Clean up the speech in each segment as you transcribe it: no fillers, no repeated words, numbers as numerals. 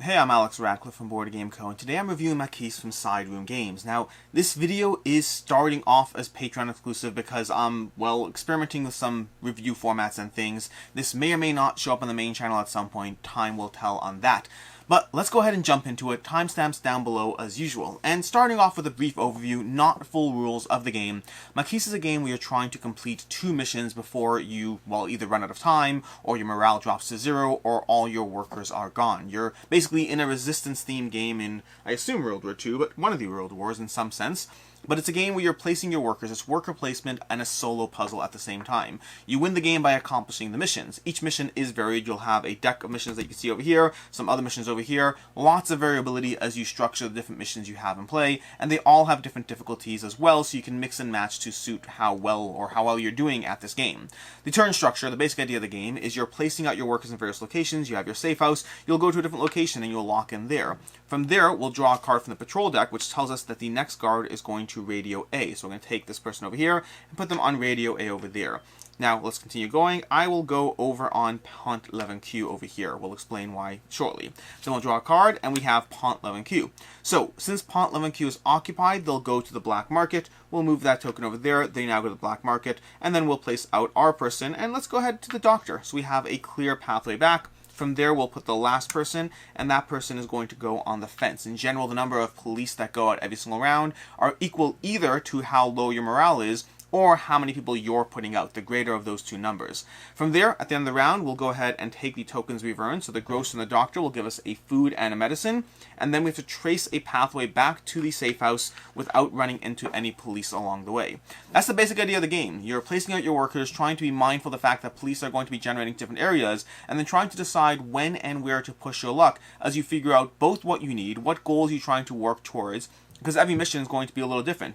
Hey, I'm Alex Radcliffe from Board Game Co. and today I'm reviewing Maquis from Side Room Games. Now, this video is starting off as Patreon exclusive because I'm, well, experimenting with some review formats and things. This may or may not show up on the main channel at some point. Time will tell on that. But let's go ahead and jump into it. Timestamps down below as usual. And starting off with a brief overview, not full rules of the game. Maquis is a game where you're trying to complete 2 missions before you, well, either run out of time, or your morale drops to 0, or all your workers are gone. You're basically in a resistance-themed game in, I assume, World War II, but one of the World Wars in some sense. But it's a game where you're placing your workers, it's worker placement and a solo puzzle at the same time. You win the game by accomplishing the missions. Each mission is varied. You'll have a deck of missions that you can see over here, some other missions over here, lots of variability as you structure the different missions you have in play, and they all have different difficulties as well, so you can mix and match to suit how well you're doing at this game. The turn structure, the basic idea of the game, is you're placing out your workers in various locations. You have your safe house, you'll go to a different location and you'll lock in there. From there, we'll draw a card from the patrol deck, which tells us that the next guard is going to radio A. So we're going to take this person over here and put them on radio A over there. Now, let's continue going. I will go over on Pont 11Q over here. We'll explain why shortly. So we'll draw a card, and we have Pont 11Q. So, since Pont 11Q is occupied, they'll go to the black market. We'll move that token over there. They now go to the black market, and then we'll place out our person, and let's go ahead to the doctor. So we have a clear pathway back. From there, we'll put the last person, and that person is going to go on the fence. In general, the number of police that go out every single round are equal either to how low your morale is, or how many people you're putting out, the greater of those two numbers. From there, at the end of the round, we'll go ahead and take the tokens we've earned. So the grocer and the doctor will give us a food and a medicine, and then we have to trace a pathway back to the safe house without running into any police along the way. That's the basic idea of the game. You're placing out your workers, trying to be mindful of the fact that police are going to be generating different areas, and then trying to decide when and where to push your luck as you figure out both what you need, what goals you're trying to work towards, because every mission is going to be a little different.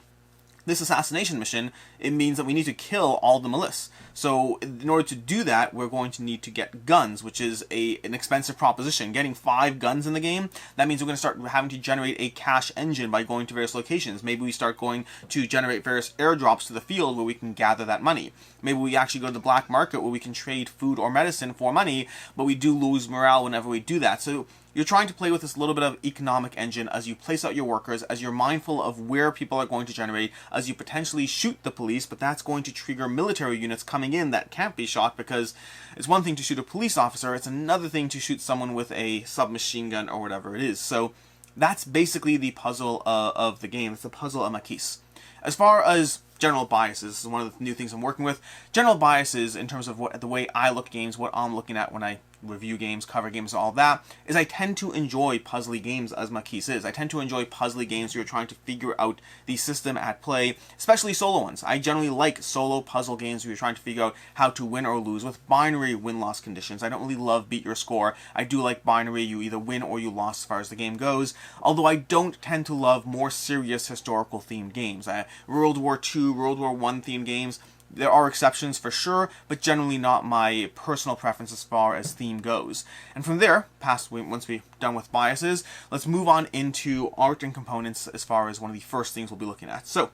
This assassination mission, it means that we need to kill all the Milice. So in order to do that, we're going to need to get guns, which is an expensive proposition. Getting 5 guns in the game, that means we're going to start having to generate a cash engine by going to various locations. Maybe we start going to generate various airdrops to the field where we can gather that money. Maybe we actually go to the black market where we can trade food or medicine for money, but we do lose morale whenever we do that. So you're trying to play with this little bit of economic engine as you place out your workers, as you're mindful of where people are going to generate, as you potentially shoot the police, but that's going to trigger military units coming in that can't be shot, because it's one thing to shoot a police officer, it's another thing to shoot someone with a submachine gun or whatever it is. So that's basically the puzzle of the game. It's the puzzle of Maquis. As far as general biases, this is one of the new things I'm working with. General biases in terms of the way I look at games, what I'm looking at when I review games, cover games, all of that, is I tend to enjoy puzzly games as Maquis is. I tend to enjoy puzzly games where you're trying to figure out the system at play, especially solo ones. I generally like solo puzzle games where you're trying to figure out how to win or lose with binary win-loss conditions. I don't really love beat your score. I do like binary, you either win or you lost as far as the game goes, although I don't tend to love more serious historical themed games. World War II, World War I themed games, there are exceptions for sure, but generally not my personal preference as far as theme goes. And from there, once we're done with biases, let's move on into art and components as far as one of the first things we'll be looking at. So,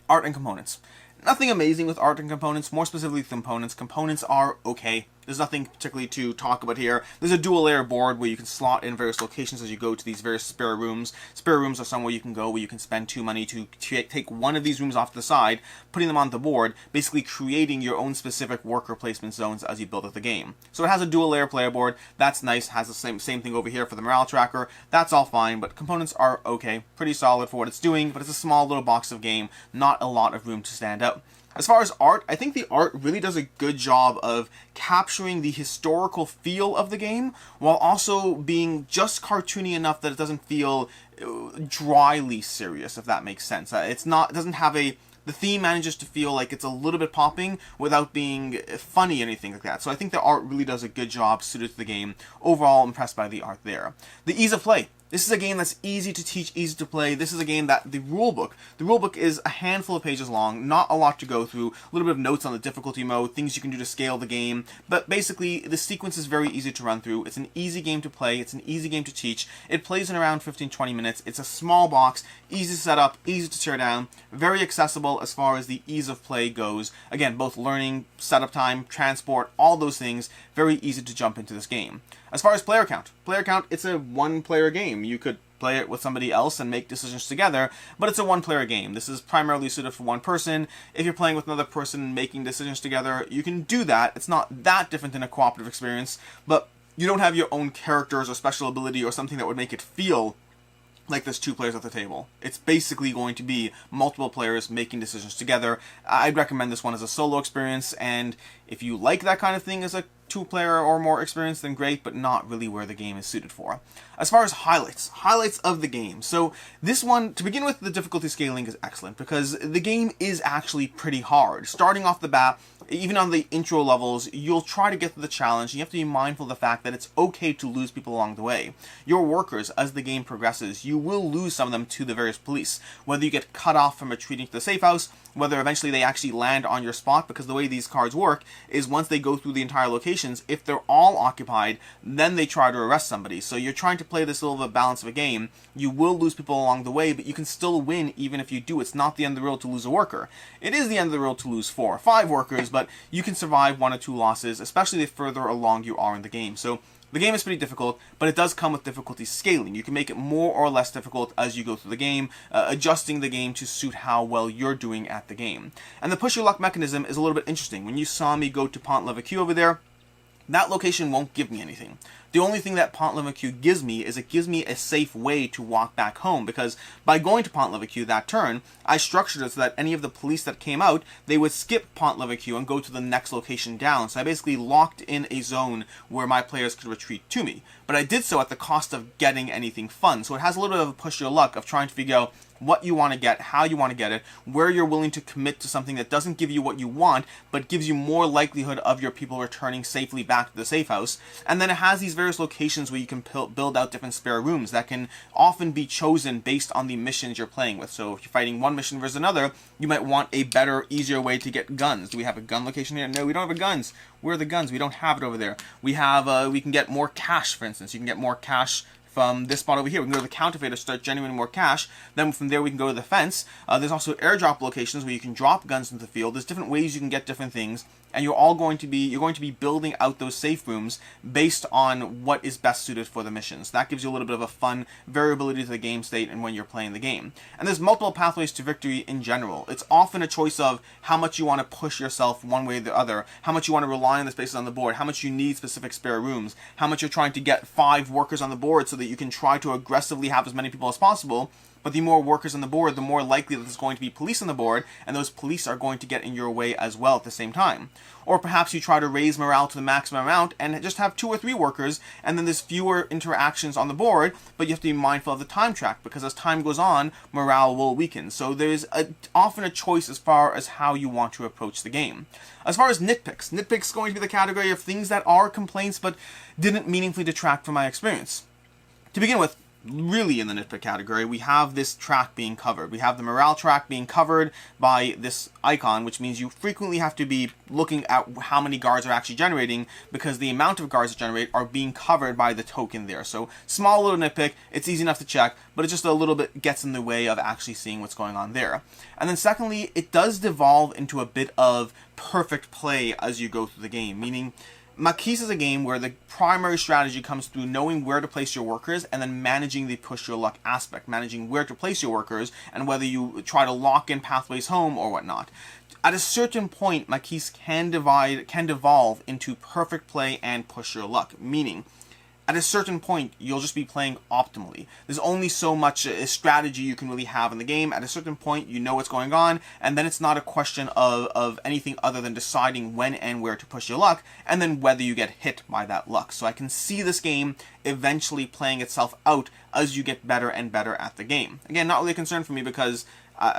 art and components. Nothing amazing with art and components, more specifically components. Components are okay. There's nothing particularly to talk about here. There's a dual layer board where you can slot in various locations as you go to these various spare rooms. Spare rooms are somewhere you can go where you can spend 2 money to take one of these rooms off to the side, putting them on the board, basically creating your own specific worker placement zones as you build up the game. So it has a dual layer player board. That's nice. Has the same thing over here for the morale tracker. That's all fine, but components are okay. Pretty solid for what it's doing, but it's a small little box of game. Not a lot of room to stand out. As far as art, I think the art really does a good job of capturing the historical feel of the game, while also being just cartoony enough that it doesn't feel dryly serious, if that makes sense. It doesn't have the theme manages to feel like it's a little bit popping without being funny or anything like that. So I think the art really does a good job suited to the game. Overall, impressed by the art there. The ease of play. This is a game that's easy to teach, easy to play. This is a game that the rulebook is a handful of pages long, not a lot to go through, a little bit of notes on the difficulty mode, things you can do to scale the game, but basically the sequence is very easy to run through. It's an easy game to play, it's an easy game to teach. It plays in around 15-20 minutes. It's a small box, easy to set up, easy to tear down, very accessible as far as the ease of play goes. Again, both learning, setup time, transport, all those things, very easy to jump into this game. As far as player player count, it's a one-player game. You could play it with somebody else and make decisions together, but it's a one-player game. This is primarily suited for one person. If you're playing with another person and making decisions together, you can do that. It's not that different than a cooperative experience, but you don't have your own characters or special ability or something that would make it feel like there's two players at the table. It's basically going to be multiple players making decisions together. I'd recommend this one as a solo experience, and if you like that kind of thing as a two-player or more experience, then great, but not really where the game is suited for. As far as highlights of the game. So this one, to begin with, the difficulty scaling is excellent because the game is actually pretty hard. Starting off the bat, even on the intro levels, you'll try to get to the challenge. You have to be mindful of the fact that it's okay to lose people along the way. Your workers, as the game progresses, you will lose some of them to the various police. Whether you get cut off from retreating to the safe house, whether eventually they actually land on your spot, because the way these cards work is once they go through the entire locations, if they're all occupied, then they try to arrest somebody. So you're trying to play this little bit of a balance of a game. You will lose people along the way, but you can still win even if you do. It's not the end of the world to lose a worker. It is the end of the world to lose 4 or 5 workers, but you can survive 1 or 2 losses, especially the further along you are in the game. So the game is pretty difficult, but it does come with difficulty scaling. You can make it more or less difficult as you go through the game, adjusting the game to suit how well you're doing at the game. And the push your luck mechanism is a little bit interesting. When you saw me go to Pont-l'Évêque over there, that location won't give me anything. The only thing that Pont-l'Évêque gives me is it gives me a safe way to walk back home, because by going to Pont-l'Évêque that turn, I structured it so that any of the police that came out, they would skip Pont-l'Évêque and go to the next location down. So I basically locked in a zone where my players could retreat to me. But I did so at the cost of getting anything fun. So it has a little bit of a push your luck of trying to figure out what you want to get, how you want to get it, where you're willing to commit to something that doesn't give you what you want, but gives you more likelihood of your people returning safely back to the safe house. And then it has these various locations where you can build out different spare rooms that can often be chosen based on the missions you're playing with. So if you're fighting one mission versus another, you might want a better, easier way to get guns. Do we have a gun location here? No, we don't have a guns. Where are the guns? We don't have it over there. We have, we can get more cash, for instance. You can get more cash from this spot over here. We can go to the counterfeit to start generating more cash. Then from there we can go to the fence. There's also airdrop locations where you can drop guns into the field. There's different ways you can get different things, and you're going to be building out those safe rooms based on what is best suited for the missions. That gives you a little bit of a fun variability to the game state and when you're playing the game. And there's multiple pathways to victory in general. It's often a choice of how much you want to push yourself one way or the other, how much you want to rely on the spaces on the board, how much you need specific spare rooms, how much you're trying to get 5 workers on the board so that you can try to aggressively have as many people as possible. But the more workers on the board, the more likely that there's going to be police on the board, and those police are going to get in your way as well at the same time. Or perhaps you try to raise morale to the maximum amount and just have 2 or 3 workers, and then there's fewer interactions on the board, but you have to be mindful of the time track, because as time goes on, morale will weaken. So there's often a choice as far as how you want to approach the game. As far as nitpicks is going to be the category of things that are complaints but didn't meaningfully detract from my experience. To begin with, really in the nitpick category, we have this track being covered. We have the morale track being covered by this icon, which means you frequently have to be looking at how many guards are actually generating, because the amount of guards that generate are being covered by the token there. So small little nitpick, it's easy enough to check, but it just a little bit gets in the way of actually seeing what's going on there. And then secondly, it does devolve into a bit of perfect play as you go through the game, meaning Maquis is a game where the primary strategy comes through knowing where to place your workers and then managing the push your luck aspect, managing where to place your workers and whether you try to lock in pathways home or whatnot. At a certain point, Maquis can devolve into perfect play and push your luck, meaning at a certain point, you'll just be playing optimally. There's only so much strategy you can really have in the game. At a certain point, you know what's going on, and then it's not a question of anything other than deciding when and where to push your luck, and then whether you get hit by that luck. So I can see this game eventually playing itself out as you get better and better at the game. Again, not really a concern for me because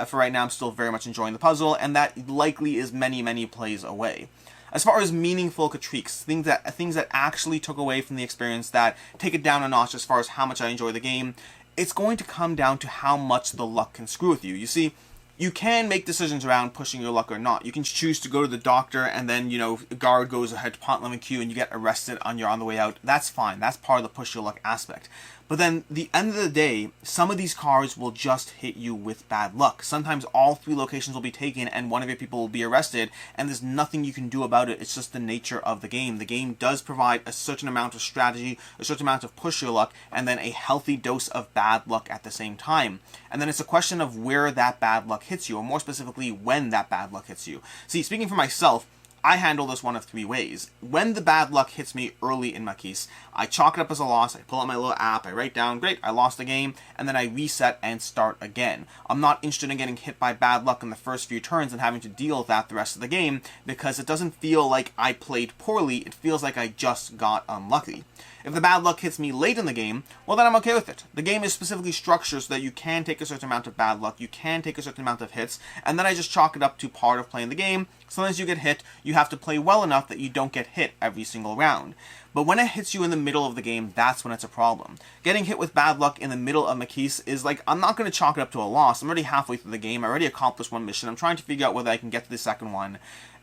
for right now, I'm still very much enjoying the puzzle, and that likely is many, many plays away. As far as meaningful critiques, things that actually took away from the experience, that take it down a notch as far as how much I enjoy the game, it's going to come down to how much the luck can screw with you. You see, you can make decisions around pushing your luck or not. You can choose to go to the doctor and then, a guard goes ahead to Pont-l'Évêque and you get arrested on the way out. That's fine. That's part of the push your luck aspect. But then, the end of the day, some of these cards will just hit you with bad luck. Sometimes all 3 locations will be taken and one of your people will be arrested, and there's nothing you can do about it. It's just the nature of the game. The game does provide a certain amount of strategy, a certain amount of push your luck, and then a healthy dose of bad luck at the same time. And then it's a question of where that bad luck hits you, or more specifically, when that bad luck hits you. See, speaking for myself, I handle this one of 3 ways. When the bad luck hits me early in Maquis, I chalk it up as a loss, I pull out my little app, I write down, great, I lost the game, and then I reset and start again. I'm not interested in getting hit by bad luck in the first few turns and having to deal with that the rest of the game, because it doesn't feel like I played poorly, it feels like I just got unlucky. If the bad luck hits me late in the game, well then I'm okay with it. The game is specifically structured so that you can take a certain amount of bad luck, you can take a certain amount of hits, and then I just chalk it up to part of playing the game. Sometimes you get hit, you have to play well enough that you don't get hit every single round. But when it hits you in the middle of the game, that's when it's a problem. Getting hit with bad luck in the middle of Maquis is like, I'm not going to chalk it up to a loss. I'm already halfway through the game, I already accomplished one mission, I'm trying to figure out whether I can get to the second one.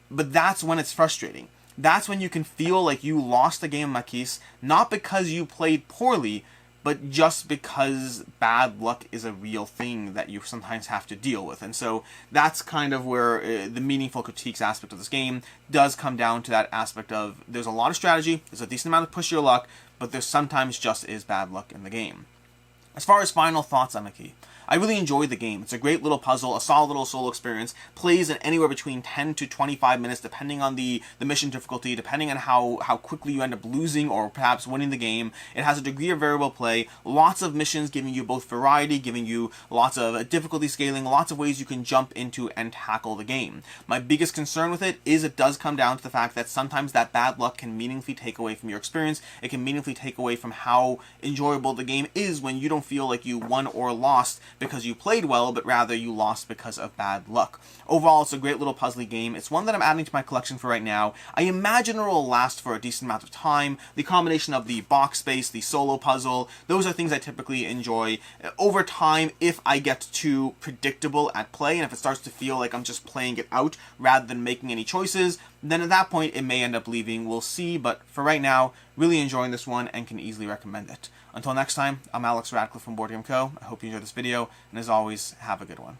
But that's when it's frustrating. That's when you can feel like you lost the game of Maquis, not because you played poorly, but just because bad luck is a real thing that you sometimes have to deal with. And so that's kind of where the meaningful critiques aspect of this game does come down to that aspect of there's a lot of strategy, there's a decent amount of push your luck, but there sometimes just is bad luck in the game. As far as final thoughts on Maquis, I really enjoyed the game. It's a great little puzzle, a solid little solo experience, plays in anywhere between 10 to 25 minutes depending on the mission difficulty, depending on how quickly you end up losing or perhaps winning the game. It has a degree of variable play, lots of missions giving you both variety, giving you lots of difficulty scaling, lots of ways you can jump into and tackle the game. My biggest concern with it is it does come down to the fact that sometimes that bad luck can meaningfully take away from your experience. It can meaningfully take away from how enjoyable the game is when you don't feel like you won or lost because you played well, but rather you lost because of bad luck. Overall, it's a great little puzzly game. It's one that I'm adding to my collection for right now. I imagine it will last for a decent amount of time. The combination of the box space, the solo puzzle, those are things I typically enjoy. Over time, if I get too predictable at play, and if it starts to feel like I'm just playing it out rather than making any choices, then at that point it may end up leaving. We'll see, but for right now, really enjoying this one and can easily recommend it. Until next time, I'm Alex Radcliffe from Board Game Co. I hope you enjoyed this video, and as always, have a good one.